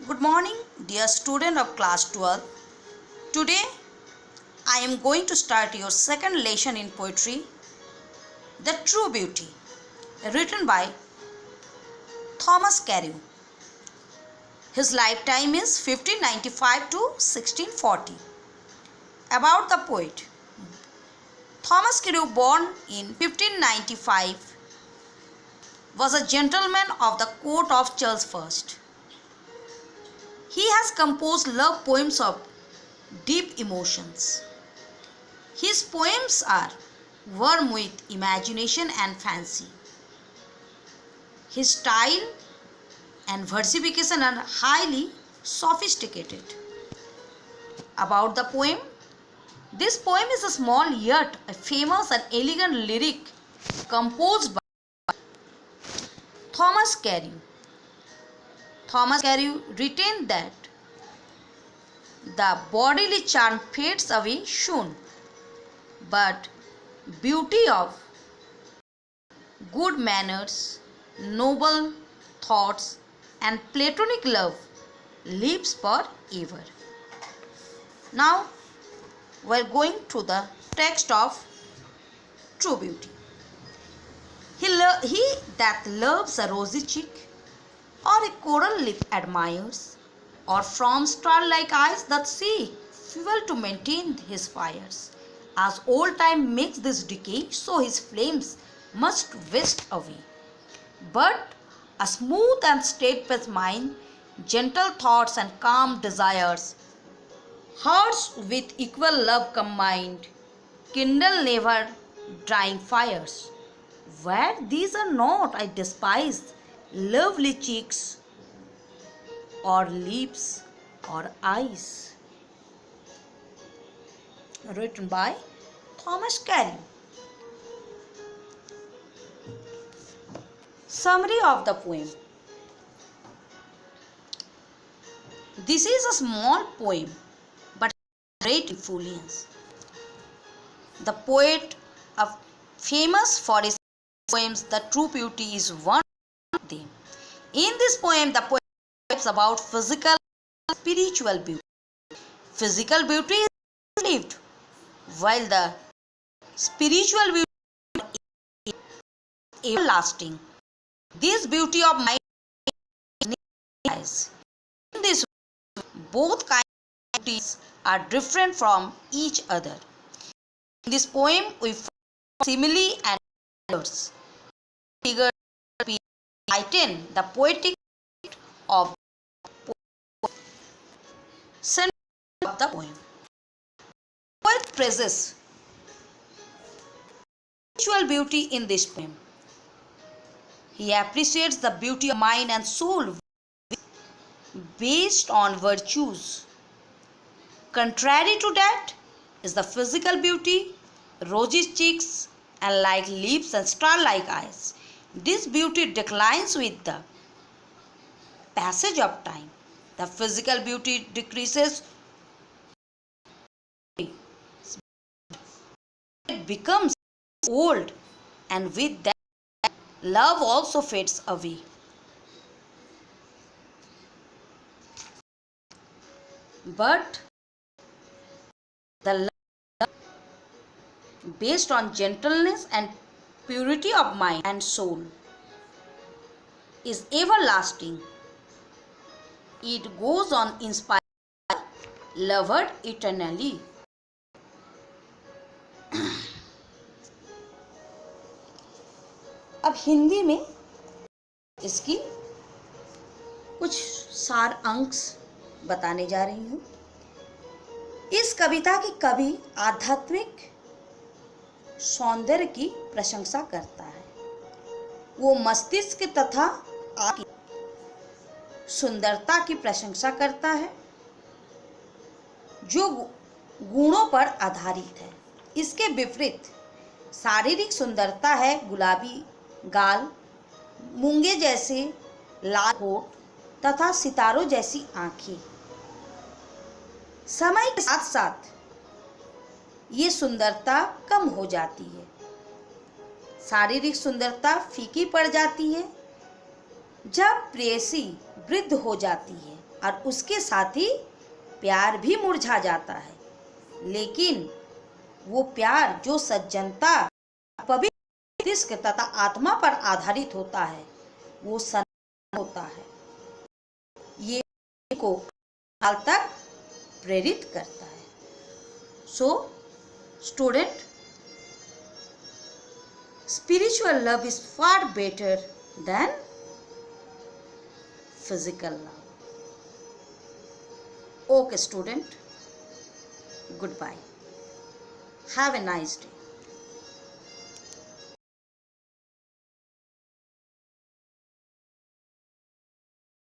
Good morning, dear student of class 12. Today I am going to start your second lesson in poetry, The True Beauty, written by Thomas Carew. His lifetime is 1595 to 1640. About the poet. Thomas Carew, born in 1595, was a gentleman of the court of Charles I. He has composed love poems of deep emotions. His poems are warm with imagination and fancy. His style and versification are highly sophisticated. About the poem, this poem is a small yet a famous and elegant lyric composed by Thomas Carew. Thomas Carew retained that the bodily charm fades away soon, but beauty of good manners, noble thoughts, and platonic love lives forever. Now we are going to the text of True Beauty. He that loves a rosy cheek, or a coral lip admires, or from star-like eyes doth seek fuel to maintain his fires. As old time makes this decay, so his flames must waste away. But a smooth and steadfast mind, gentle thoughts and calm desires, hearts with equal love combined, kindle never dying fires. Where these are not, I despise lovely cheeks, or lips, or eyes. Written by Thomas Carew. Summary of the poem. This is a small poem, but great influence. The poet, famous for his poems, The True Beauty is one of them. In this poem, the poet talks about physical and spiritual beauty. Physical beauty is lived, while the spiritual beauty is everlasting. This beauty of mind is in this way, both kinds of beauties are different from each other. In this poem, we find simile and figures. Figures heighten the poetic of center of the poem. Poet praises spiritual beauty in this poem. He appreciates the beauty of mind and soul based on virtues. Contrary to that is the physical beauty, rosy cheeks and like lips and star-like eyes. This beauty declines with the passage of time. The physical beauty decreases, it becomes old, and with that love also fades away. But the love based on gentleness and purity of mind and soul is everlasting. It goes on inspired, loved eternally. अब हिंदी में इसकी कुछ सार अंश बताने जा रही हूँ। इस कविता के कवि आध्यात्मिक सौंदर्य की प्रशंसा करता है। वो मस्तिष्क तथा आँख की सुंदरता की प्रशंसा करता है, जो गुणों पर आधारित है। इसके विपरीत शारीरिक सुंदरता है गुलाबी गाल, मूंगे जैसे लाल होठ तथा सितारों जैसी आंखें। समय के साथ साथ ये सुंदरता कम हो जाती है। शारीरिक सुंदरता फीकी पड़ जाती है जब प्रेयसी वृद्ध हो जाती है और उसके साथ ही प्यार भी मुरझा जाता है। लेकिन वो प्यार जो सज्जनता, पवित्र इश्क तथा आत्मा पर आधारित होता है, वो सनातन होता है। ये को काल तक प्रेरित करता है। So student, spiritual love is far better than physical love. Okay, student. Goodbye. Have a nice day.